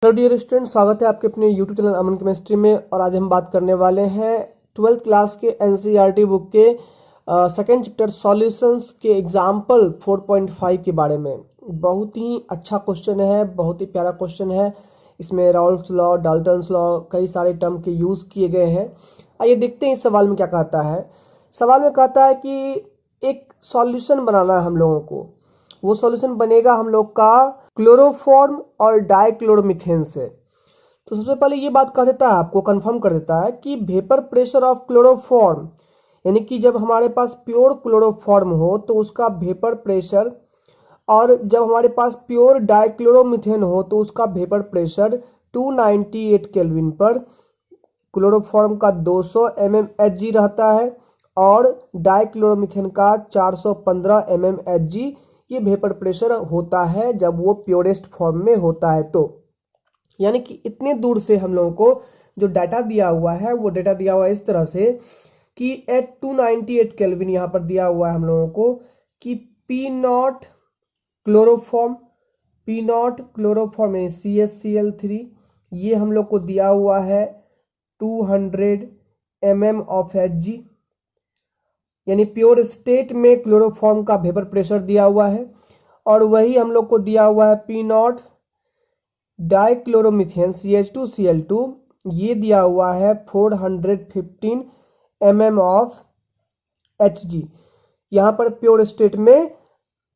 Hello dear student, स्वागत है आपके अपने यूट्यूब चैनल अमन केमिस्ट्री में। और आज हम बात करने वाले हैं 12th क्लास के एनसीईआरटी बुक के सेकंड चैप्टर सॉल्यूशंस के एग्जाम्पल 4.5 के बारे में। बहुत ही अच्छा क्वेश्चन है, बहुत ही प्यारा क्वेश्चन है। इसमें राउल्ट्स लॉ, डाल्टन्स लॉ, कई सारे टर्म के यूज़ किए गए हैं। आइए देखते हैं इस सवाल में क्या कहता है। सवाल में कहता है कि एक सॉल्यूशन बनाना है हम लोगों को। वो सॉल्यूशन बनेगा हम लोग का क्लोरोफॉर्म और डाइक्लोरोमीथेन से। तो सबसे पहले ये बात कह देता है, आपको कंफर्म कर देता है कि वेपर प्रेशर ऑफ क्लोरोफॉर्म, यानी कि जब हमारे पास प्योर क्लोरोफॉर्म हो तो उसका वेपर प्रेशर, और जब हमारे पास प्योर डाइक्लोरोमीथेन हो तो उसका वेपर प्रेशर 298 केल्विन पर, क्लोरोफॉर्म का 200 mmHg रहता है और डाइक्लोरोमीथेन का 415 mmHg ये वेपर प्रेशर होता है जब वो प्योरेस्ट फॉर्म में होता है। तो यानी कि इतने दूर से हम लोगों को जो डाटा दिया हुआ है वो डाटा दिया हुआ है इस तरह से कि एट 298 केल्विन यहाँ पर दिया हुआ है हम लोगों को कि पी नॉट क्लोरोफॉर्म यानी CaCl3 ये हम लोग को दिया हुआ है 200 mm of Hg, यानी प्योर स्टेट में क्लोरोफॉर्म का वेपर प्रेशर दिया हुआ है। और वही हम लोग को दिया हुआ है पी नॉट डाइक्लोरोमीथेन CH2Cl2 ये दिया हुआ है 415 mm ऑफ Hg। यहाँ पर प्योर स्टेट में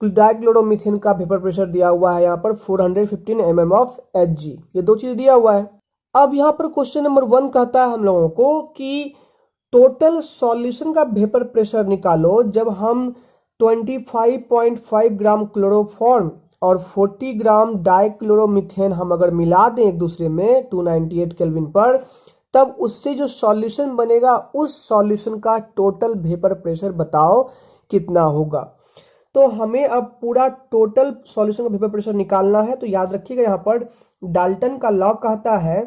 डाइक्लोरोमीथेन का वेपर प्रेशर दिया हुआ है यहाँ पर 415 mm ऑफ Hg, ये दो चीज दिया हुआ है। अब यहाँ पर क्वेश्चन नंबर 1 कहता है हम लोगों को कि टोटल सॉल्यूशन का वेपर प्रेशर निकालो जब हम 25.5 ग्राम क्लोरोफॉर्म और 40 ग्राम डाइक्लोरोमीथेन हम अगर मिला दें एक दूसरे में 298 केल्विन पर, तब उससे जो सॉल्यूशन बनेगा उस सॉल्यूशन का टोटल वेपर प्रेशर बताओ कितना होगा। तो हमें अब पूरा टोटल सॉल्यूशन का वेपर प्रेशर निकालना है। तो याद रखिएगा यहाँ पर डाल्टन का लॉ कहता है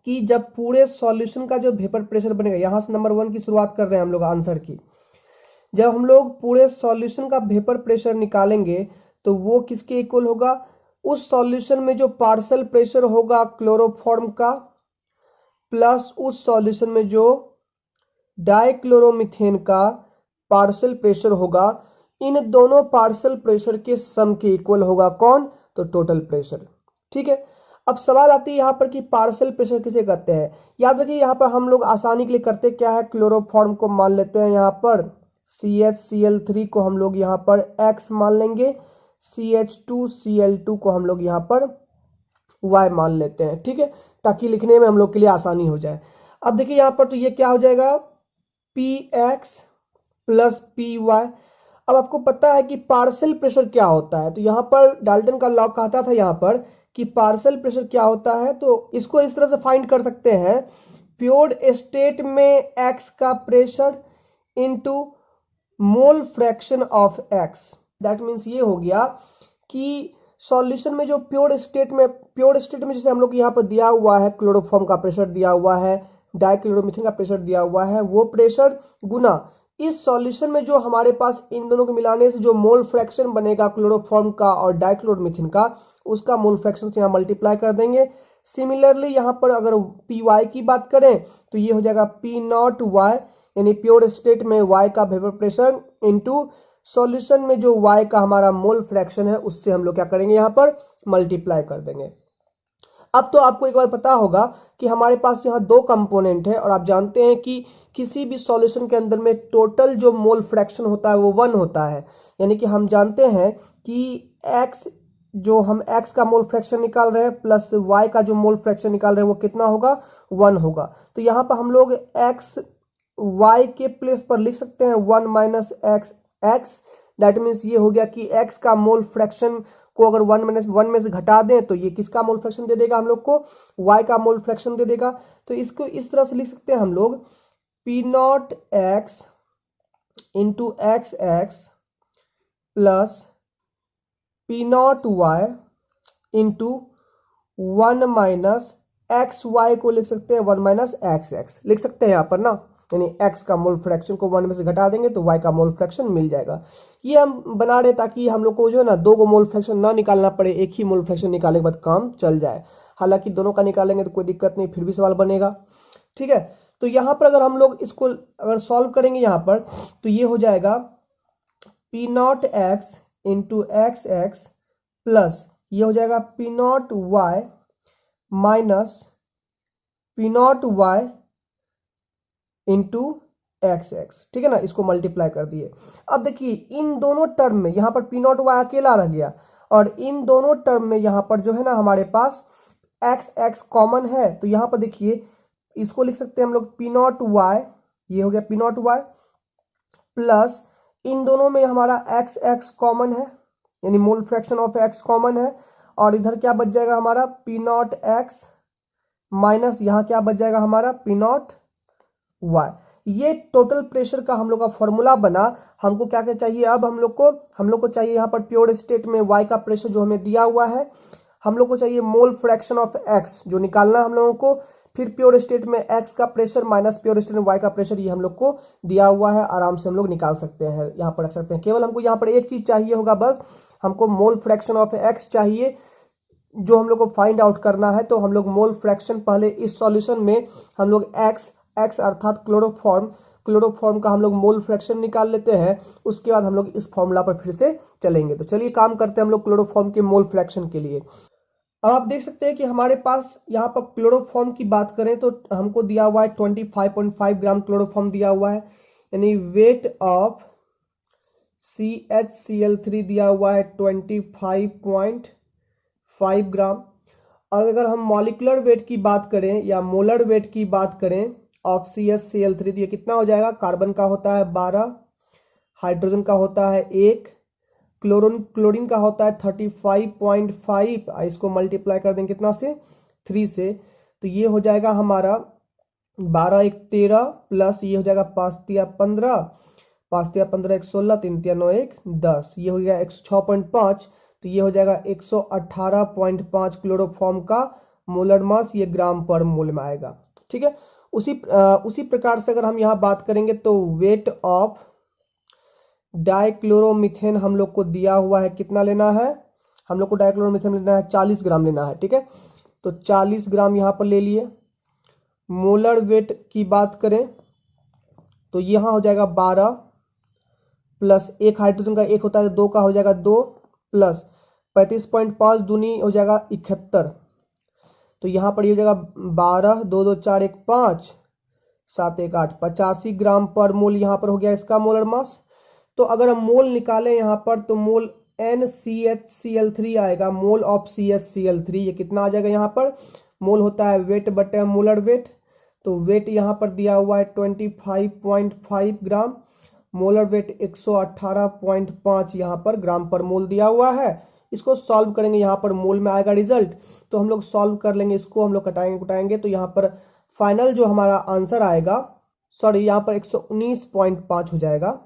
कि जब पूरे सॉल्यूशन का जो वेपर प्रेशर बनेगा, यहां से नंबर 1 की शुरुआत कर रहे हैं हम लोग आंसर की। जब हम लोग पूरे सॉल्यूशन का वेपर प्रेशर निकालेंगे तो वो किसके इक्वल होगा, उस सॉल्यूशन में जो पार्शियल प्रेशर होगा क्लोरोफॉर्म का प्लस उस सॉल्यूशन में जो डाइक्लोरोमीथेन का पार्शियल प्रेशर होगा, इन दोनों पार्शियल प्रेशर के सम के इक्वल होगा कौन, तो टोटल प्रेशर। ठीक है। अब सवाल आती है यहाँ पर कि पार्शियल प्रेशर किसे कहते हैं। याद रखिए यहाँ पर हम लोग आसानी के लिए करते क्या है, क्लोरोफॉर्म को मान लेते हैं यहाँ पर CHCl3 को हम लोग यहाँ पर X मान लेंगे, CH2Cl2 को हम लोग यहाँ पर Y मान लेते हैं। ठीक है, ताकि लिखने में हम लोग के लिए आसानी हो जाए। अब देखिए यहाँ पर तो ये क्या हो जाएगा, PX प्लस PY। अब आपको पता है कि पार्शियल प्रेशर क्या होता है, तो यहाँ पर डाल्टन का लॉ कहता था यहाँ पर कि पार्शियल प्रेशर क्या होता है, तो इसको इस तरह से फाइंड कर सकते हैं, प्योर स्टेट में x का pressure into mole fraction of x। That means ये हो गया कि सॉल्यूशन में जो प्योर स्टेट में जैसे हम लोग यहाँ पर दिया हुआ है क्लोरोफॉर्म का प्रेशर दिया हुआ है, डाइक्लोरोमीथेन का प्रेशर दिया हुआ है, वो प्रेशर गुना इस सॉल्यूशन में जो हमारे पास इन दोनों को मिलाने से जो मोल फ्रैक्शन बनेगा क्लोरोफॉर्म का और डाइक्लोरोमीथेन का, उसका मोल फ्रैक्शन से यहाँ मल्टीप्लाई कर देंगे। सिमिलरली यहाँ पर अगर PY की बात करें तो ये हो जाएगा P नॉट Y, यानी प्योर स्टेट में Y का वेपर प्रेशर इनटू सॉल्यूशन में जो Y का हमारा मोल फ्रैक्शन है उससे हम लोग क्या करेंगे यहाँ पर मल्टीप्लाई कर देंगे। अब तो आपको एक बार पता होगा कि हमारे पास यहाँ दो कंपोनेंट है और आप जानते हैं कि किसी भी सॉल्यूशन के अंदर में टोटल जो मोल फ्रैक्शन होता है वो 1 होता है। यानी कि हम जानते हैं कि x जो हम x का मोल फ्रैक्शन निकाल रहे हैं प्लस y का जो मोल फ्रैक्शन निकाल रहे हैं वो कितना होगा, 1 होगा। तो यहाँ पर हम लोग x y के प्लेस पर लिख सकते हैं 1 माइनस x। दैट मीन्स ये हो गया कि x का मोल फ्रैक्शन को अगर 1 में से घटा दें तो ये किसका मोल फ्रैक्शन दे देगा, हम लोग को y का मोल फ्रैक्शन दे देगा। तो इसको इस तरह से लिख सकते हैं हम लोग P not x into XX plus P not y into 1 minus XY को लिख सकते हैं 1 माइनस XX लिख सकते हैं यहाँ पर ना। यानी x का मोल फ्रैक्शन को 1 में से घटा देंगे तो y का मोल फ्रैक्शन मिल जाएगा। ये हम बना रहे ताकि हम लोग को जो है ना 2 मोल फ्रैक्शन ना निकालना पड़े, एक ही मोल फ्रैक्शन निकालने के बाद काम चल जाए। हालांकि दोनों का निकालेंगे तो कोई दिक्कत नहीं, फिर भी सवाल बनेगा। ठीक है, तो यहाँ पर अगर हम लोग इसको अगर सॉल्व करेंगे यहाँ पर तो ये हो जाएगा P naught X into X X plus ये हो जाएगा P naught Y minus P naught Y into X X. ठीक है ना, इसको मल्टीप्लाई कर दिए। अब देखिए इन दोनों टर्म में यहाँ पर पी नॉट वाई अकेला रह गया और इन दोनों टर्म में यहाँ पर जो है ना हमारे पास एक्स एक्स कॉमन है, तो यहाँ पर देखिए इसको लिख सकते हैं हम लोग पी नॉट वाई, ये हो गया पी नॉट वाई प्लस इन दोनों में हमारा एक्स एक्स कॉमन है यानी mole fraction of x common है, और इधर क्या बच जाएगा हमारा पी नॉट एक्स माइनस यहाँ क्या बच जाएगा हमारा पी नॉट वाई। ये टोटल प्रेशर का हम लोग का फॉर्मूला बना। हमको क्या क्या चाहिए अब हम लोग को चाहिए यहाँ पर प्योर स्टेट में y का प्रेशर जो हमें दिया हुआ है, हम लोग को चाहिए मोल फ्रैक्शन ऑफ x जो निकालना हम लोगों को, फिर प्योर स्टेट में x का प्रेशर माइनस प्योर स्टेट में y का प्रेशर, ये हम लोग को दिया हुआ है, आराम से हम लोग निकाल सकते हैं, यहाँ पर रख सकते हैं। केवल हमको यहाँ पर एक चीज चाहिए होगा, बस हमको मोल फ्रैक्शन ऑफ x चाहिए जो हम लोग को फाइंड आउट करना है। तो हम लोग मोल फ्रैक्शन पहले इस सॉल्यूशन में हम लोग x अर्थात क्लोरोफॉर्म का हम लोग मोल फ्रैक्शन निकाल लेते हैं, उसके बाद हम लोग इस फॉर्मूला पर फिर से चलेंगे। तो चलिए काम करते हैं हम लोग क्लोरोफॉर्म के मोल फ्रैक्शन के लिए। अब आप देख सकते हैं कि हमारे पास यहाँ पर क्लोरोफॉर्म की बात करें तो हमको दिया हुआ है 25.5 ग्राम क्लोरोफॉर्म दिया हुआ है, यानी वेट ऑफ CHCl3 दिया हुआ है 25.5 ग्राम। और अगर हम मॉलिक्यूलर वेट की बात करें या मोलर वेट की बात करें ऑफ CHCl3 तो ये कितना हो जाएगा, कार्बन का होता है 12, हाइड्रोजन का होता है 1, क्लोरीन का होता है 35.5, इसको मल्टीप्लाई कर देंगे कितना से 3 से, तो ये हो जाएगा हमारा 12 1 13 प्लस ये हो जाएगा 5 3 15, 5 3 15 1 16, 3 3 9 1 10, ये हो गया 106.5, तो ये हो जाएगा 118.5 क्लोरोफॉर्म का मोलर मास, ये ग्राम पर मोल में आएगा। ठीक है, उसी प्रकार से अगर हम यहाँ बात करेंगे तो वेट ऑफ डाइक्लोरोमीथेन हम लोग को दिया हुआ है, कितना लेना है हम लोग को, डाइक्लोरोमीथेन लेना है 40 ग्राम लेना है। ठीक है, तो 40 ग्राम यहाँ पर ले लिए। मोलर वेट की बात करें तो यहाँ हो जाएगा 12 प्लस एक हाइड्रोजन का एक होता है 2 का हो जाएगा 2 प्लस 35.5 दूनी हो जाएगा 71, तो यहाँ पर ये हो जाएगा 12 2 2 4 1 5 7 1 8 85 ग्राम पर मोल यहाँ पर हो गया इसका मोलर मास। तो अगर हम मोल निकालें यहाँ पर तो मोल NCHCl3 आएगा, मोल ऑफ CHCl3, ये कितना आ जाएगा यहाँ पर, मोल होता है वेट बटे मोलर वेट, तो वेट यहाँ पर दिया हुआ है 25.5 ग्राम, मोलर वेट 118.5 यहाँ पर ग्राम पर मोल दिया हुआ है। इसको सॉल्व करेंगे, यहाँ पर मोल में आएगा रिजल्ट, तो हम लोग सॉल्व कर लेंगे इसको, हम लोग कटाएंगे तो यहाँ पर फाइनल जो हमारा आंसर आएगा, सॉरी यहाँ पर 119.5 हो जाएगा,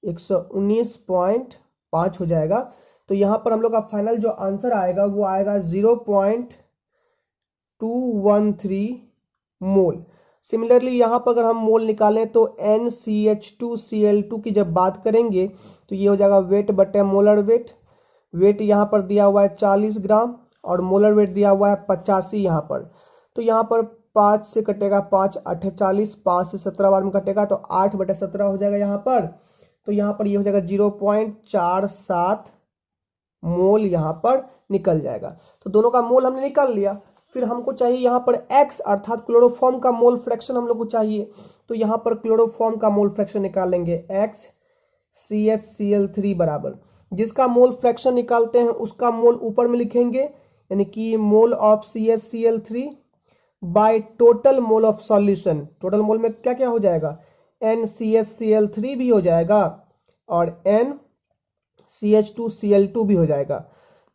119.5 हो जाएगा। तो यहाँ पर हम लोग का फाइनल जो आंसर आएगा वो आएगा 0.213 मोल। सिमिलरली यहाँ पर अगर हम मोल निकालें तो NCH2Cl2 की जब बात करेंगे तो ये हो जाएगा वेट बटे मोलर वेट, वेट यहाँ पर दिया हुआ है 40 ग्राम और मोलर वेट दिया हुआ है 85 यहाँ पर, तो यहाँ पर 5 से कटेगा 5 8 40, 5 से 17 बार में कटेगा तो 8 बटे 17 हो जाएगा यहाँ पर, तो यहाँ पर ये हो जाएगा 0.47 मोल यहाँ पर निकल जाएगा। तो दोनों का मोल हमने निकाल लिया, फिर हमको चाहिए यहाँ पर x अर्थात क्लोरोफॉर्म का मोल फ्रैक्शन हम लोग को चाहिए, तो यहाँ पर क्लोरोफॉर्म का मोल फ्रैक्शन निकाल लेंगे x CHCl3 बराबर, जिसका मोल फ्रैक्शन निकालते हैं उसका मोल ऊपर में लिखेंगे, यानी कि mole of CHCl3 by total mole of solution. Total mole में क्या क्या हो जाएगा, NCHCl3 भी हो जाएगा और NCH2Cl2 भी हो जाएगा।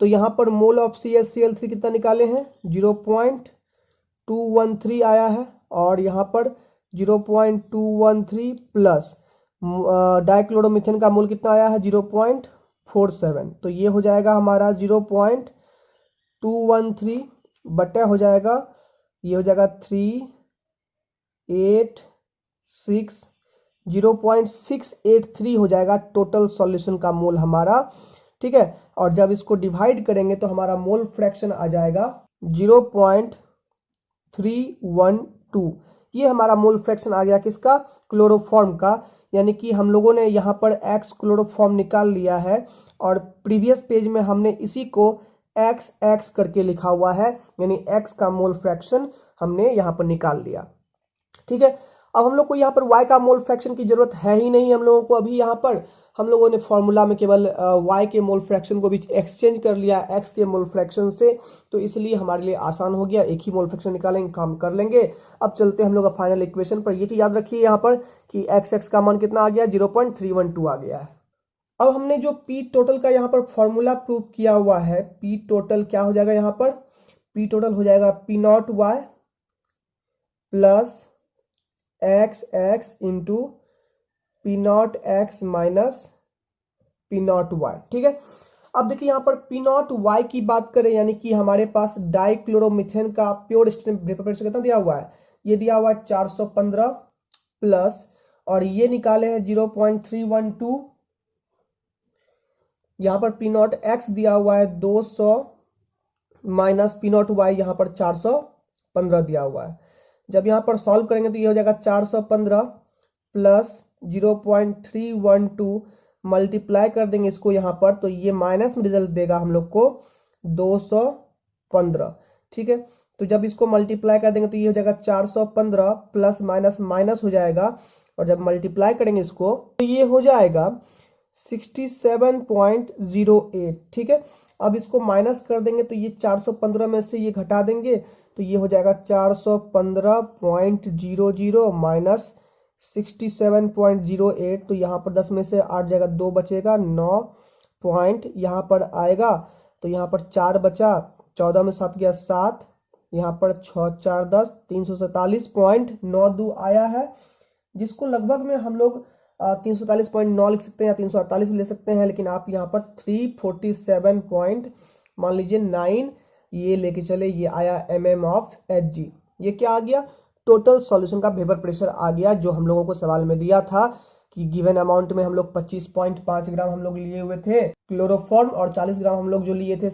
तो यहाँ पर मोल ऑफ CHCl3 कितना निकाले हैं, 0.213 आया है, और यहाँ पर 0.213 प्लस डाइक्लोरोमीथेन का मोल कितना आया है 0.47, तो ये हो जाएगा हमारा 0.213 बटे हो जाएगा, ये हो जाएगा 383 0.683 हो जाएगा टोटल सॉल्यूशन का मोल हमारा। ठीक है, और जब इसको डिवाइड करेंगे तो हमारा मोल फ्रैक्शन आ जाएगा 0.312। ये हमारा मोल फ्रैक्शन आ गया किसका, क्लोरोफॉर्म का। यानी कि हम लोगों ने यहाँ पर एक्स क्लोरोफॉर्म निकाल लिया है और प्रीवियस पेज में हमने इसी को एक्स एक्स करके लिखा हुआ है, यानी एक्स का मोल फ्रैक्शन हमने यहाँ पर निकाल लिया। ठीक है, अब हम लोग को यहाँ पर y का मोल फ्रैक्शन की जरूरत है ही नहीं हम लोगों को। अभी यहाँ पर हम लोगों ने फॉर्मूला में केवल y के मोल फ्रैक्शन को भी एक्सचेंज कर लिया x के मोल फ्रैक्शन से, तो इसलिए हमारे लिए आसान हो गया, एक ही मोल फ्रैक्शन निकालेंगे, काम कर लेंगे। अब चलते हैं हम लोग फाइनल इक्वेशन पर। ये चीज याद रखिए यहाँ पर कि x का मान कितना आ गया, 0.312 आ गया है। अब हमने जो पी टोटल का यहाँ पर फॉर्मूला प्रूव किया हुआ है, पी टोटल क्या हो जाएगा, यहाँ पर पी टोटल हो जाएगा P naught Y plus X X into P naught X minus P naught Y. ठीक है, अब देखिए यहाँ पर पी नॉट वाई की बात करें, यानी कि हमारे पास डाइक्लोरोमीथेन का प्योर स्टेट वेपर प्रेशर कितना दिया हुआ है, ये दिया हुआ है 415 प्लस, और ये निकाले हैं 0.312। यहाँ पर पी नॉट एक्स दिया हुआ है 200 माइनस पी नॉट वाई यहाँ पर 415 दिया हुआ है। जब यहाँ पर सॉल्व करेंगे तो ये हो जाएगा 415 प्लस 0.312, मल्टीप्लाई कर देंगे इसको यहाँ पर, तो ये माइनस में रिजल्ट देगा हम लोग को 215। ठीक है, तो जब इसको मल्टीप्लाई कर देंगे तो ये हो जाएगा 415 प्लस माइनस माइनस हो जाएगा, और जब मल्टीप्लाई करेंगे इसको तो ये हो जाएगा 67.08। ठीक है, अब इसको माइनस कर देंगे तो ये 415 में से ये घटा देंगे तो ये हो जाएगा 415.00 माइनस 67.08, तो यहाँ पर 10 में से 8 जाएगा, 2 बचेगा, 9 पॉइंट यहाँ पर आएगा, तो यहाँ पर 4 बचा, 14 में 7 गया 7, यहाँ पर 6 4 10, 347.92 आया है, जिसको लगभग में हम लोग 347.9 लिख सकते हैं या 348 भी ले सकते हैं, लेकिन आप यहाँ पर 347 पॉइंट मान लीजिए 9 ये लेके चले, ये आया mm ऑफ Hg। ये क्या आ गया, टोटल सॉल्यूशन का वेपर प्रेशर आ गया, जो हम लोगों को सवाल में दिया था कि गिवन अमाउंट में हम लोग 25.5 ग्राम हम लोग लिए हुए थे क्लोरोफॉर्म और 40 ग्राम हम लोग जो लिए थे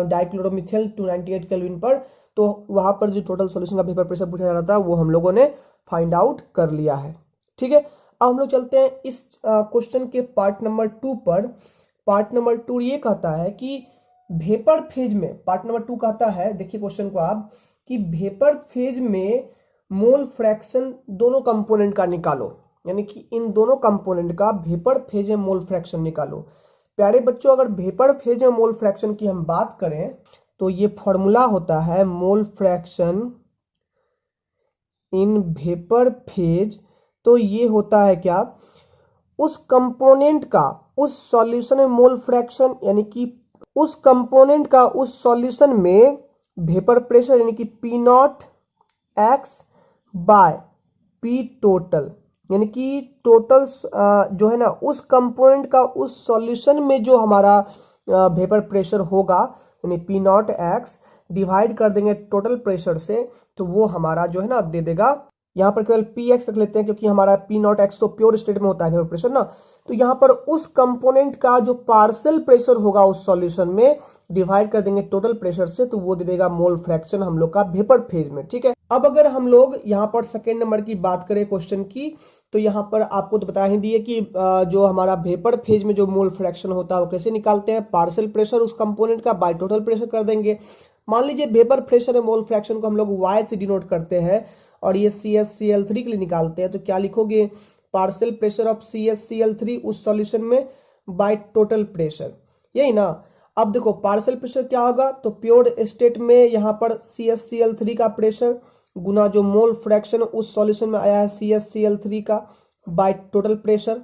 डाइक्लोरोमिथेल 298 केल्विन पर, तो वहां पर जो टोटल सॉल्यूशन का वेपर प्रेशर पूछा जा रहा था वो हम लोगों ने फाइंड आउट कर लिया है। ठीक है, अब हम लोग चलते हैं इस क्वेश्चन के पार्ट नंबर 2 पर। पार्ट नंबर 2 ये कहता है कि वेपर फेज में, पार्ट नंबर 2 कहता है, देखिए क्वेश्चन को आप, कि वेपर फेज में मोल फ्रैक्शन दोनों कंपोनेंट का निकालो, यानी कि इन दोनों कंपोनेंट का वेपर फेज में मोल फ्रैक्शन निकालो। प्यारे बच्चों, अगर वेपर फेज में मोल फ्रैक्शन की हम बात करें तो ये फॉर्मूला होता है mole fraction in vapour phase, तो ये होता है क्या, उस कंपोनेंट का उस सॉल्यूशन में मोल फ्रैक्शन, यानी कि उस कंपोनेंट का उस सॉल्यूशन में वेपर प्रेशर, यानी कि P naught x by P total, यानी कि टोटल जो है ना उस कंपोनेंट का उस सॉल्यूशन में जो हमारा वेपर प्रेशर होगा, यानी पी नॉट एक्स डिवाइड कर देंगे टोटल प्रेशर से, तो वो हमारा जो है ना दे देगा, यहाँ पर केवल पी एक्स रख लेते हैं क्योंकि हमारा पी नॉट एक्स तो प्योर स्टेट में होता है वेपर प्रेशर ना, तो यहाँ पर उस कंपोनेंट का जो पार्शियल प्रेशर होगा उस सॉल्यूशन में डिवाइड कर देंगे टोटल प्रेशर से, तो वो दे देगा मोल फ्रैक्शन हम लोग का वेपर फेज में। ठीक है, अब अगर हम लोग यहाँ पर सेकेंड नंबर की बात करें क्वेश्चन की, तो यहाँ पर आपको तो बता ही दिए कि जो हमारा वेपर फेज में जो मोल फ्रैक्शन होता है वो कैसे निकालते हैं, पार्शियल प्रेशर उस कंपोनेंट का बाय टोटल प्रेशर कर देंगे। मान लीजिए वेपर प्रेशर में मोल फ्रैक्शन को हम लोग वाई से डिनोट करते हैं और ये CaCl3 के लिए निकालते हैं, तो क्या लिखोगे, पार्शियल प्रेशर ऑफ CaCl3 उस सॉल्यूशन में बाय टोटल प्रेशर, यही ना। अब देखो पार्शियल प्रेशर क्या होगा, तो प्योर स्टेट में यहाँ पर CaCl3 का प्रेशर गुना जो मोल फ्रैक्शन उस सॉल्यूशन में आया है CaCl3 का बाय टोटल प्रेशर।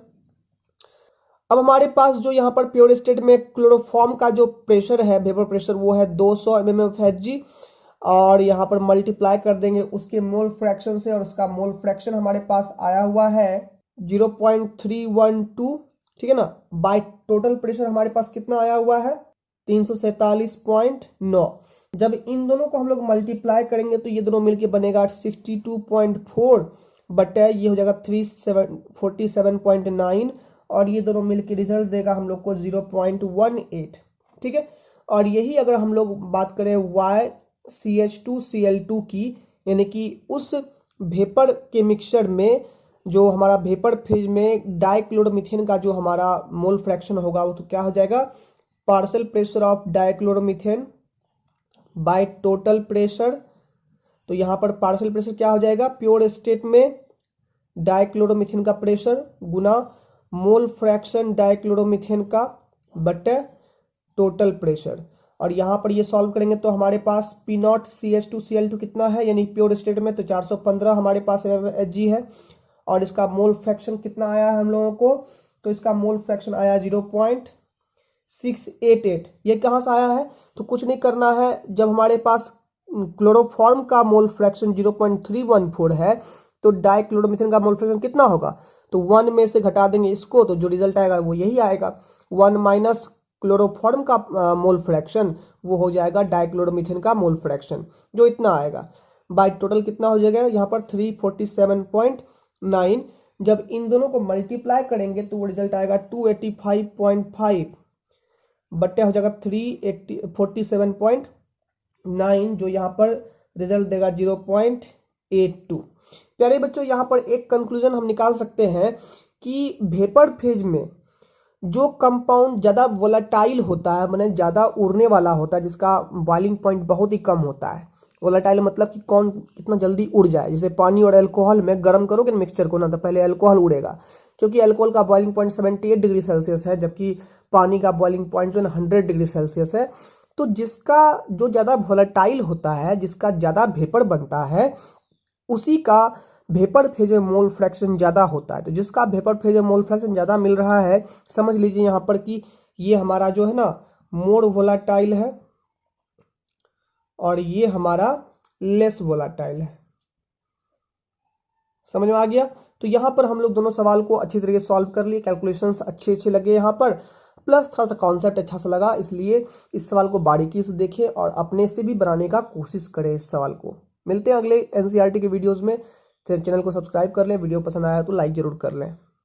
अब हमारे पास जो यहाँ पर प्योर स्टेट में क्लोरोफॉर्म का जो प्रेशर है वेपर प्रेशर वो है 200 mm of Hg, और यहाँ पर मल्टीप्लाई कर देंगे उसके मोल फ्रैक्शन से, और उसका मोल फ्रैक्शन हमारे पास आया हुआ है 0.312। ठीक है ना, बाय टोटल प्रेशर हमारे पास कितना आया हुआ है 347.9। जब इन दोनों को हम लोग मल्टीप्लाई करेंगे तो ये दोनों मिलके बनेगा 62.4 बटे ये हो जाएगा 47.9 और ये दोनों मिलकर रिजल्ट देगा हम लोग को 0.18। ठीक है। और यही अगर हम लोग बात करें YCH2Cl2 की, यानी कि उस वेपर के मिक्सचर में जो हमारा वेपर फेज में डाइक्लोरोमीथेन का जो हमारा मोल फ्रैक्शन होगा वो तो क्या हो जाएगा, partial pressure of dichloromethane by total pressure. तो यहाँ पर पार्शियल प्रेशर क्या हो जाएगा, प्योर स्टेट में डाइक्लोरोमीथेन का प्रेशर गुना मोल फ्रैक्शन डाइक्लोरोमीथेन का बटे टोटल प्रेशर। और यहाँ पर ये सॉल्व करेंगे तो हमारे पास P0CH2Cl2 कितना है, यानी प्योर स्टेट में तो 415 हमारे पास Hg है। और इसका मोल फ्रैक्शन कितना आया है हम लोगों को, तो इसका मोल फ्रैक्शन आया 0.688। ये कहाँ से आया है, तो कुछ नहीं करना है, जब हमारे पास क्लोरोफॉर्म का मोल फ्रैक्शन 0.314 है तो डाइक्लोरोमीथेन का मोल फ्रैक्शन कितना होगा, तो 1 में से घटा देंगे इसको तो जो रिजल्ट आएगा वो यही आएगा। 1 माइनस क्लोरोफॉर्म का मोल फ्रैक्शन वो हो जाएगा डाइक्लोरोमीथेन का मोल फ्रैक्शन, जो इतना आएगा। बाय टोटल कितना हो जाएगा यहाँ पर 347.9। जब इन दोनों को मल्टीप्लाई करेंगे तो वो रिजल्ट आएगा 285.5 बट्टे हो जाएगा 347.9, जो यहाँ पर रिजल्ट देगा 0.82। प्यारे बच्चों, यहाँ पर एक कंक्लूजन हम निकाल सकते हैं कि वेपर फेज में जो कंपाउंड ज़्यादा वोलेटाइल होता है, माने ज़्यादा उड़ने वाला होता है, जिसका बॉइलिंग पॉइंट बहुत ही कम होता है। वोलेटाइल मतलब कि कौन कितना जल्दी उड़ जाए। जैसे पानी और अल्कोहल में गर्म करोगे मिक्सचर को ना, तो पहले अल्कोहल उड़ेगा, क्योंकि अल्कोहल का बॉइलिंग पॉइंट 78 डिग्री सेल्सियस है, जबकि पानी का बॉइलिंग पॉइंट जो है 100 डिग्री सेल्सियस है। तो जिसका जो ज़्यादा वोलेटाइल होता है, जिसका ज़्यादा वेपर बनता है, उसी का वेपर फेज में मोल फ्रैक्शन ज़्यादा होता है। तो जिसका वेपर फेज में मोल फ्रैक्शन ज़्यादा मिल रहा है, समझ लीजिए यहाँ पर कि ये हमारा जो है ना मोर वोलाटाइल है और ये हमारा लेस वोलाटाइल है। समझ में आ गया। तो यहाँ पर हम लोग दोनों सवाल को अच्छी तरीके से सॉल्व कर लिए, कैलकुलेशंस अच्छे लगे यहाँ पर, प्लस थोड़ा सा कॉन्सेप्ट अच्छा सा लगा, इसलिए इस सवाल को बारीकी से देखें और अपने से भी बनाने का कोशिश करें इस सवाल को। मिलते हैं अगले एनसीईआरटी के वीडियोज़ में। चैनल को सब्सक्राइब कर लें, वीडियो पसंद आया तो लाइक जरूर कर लें।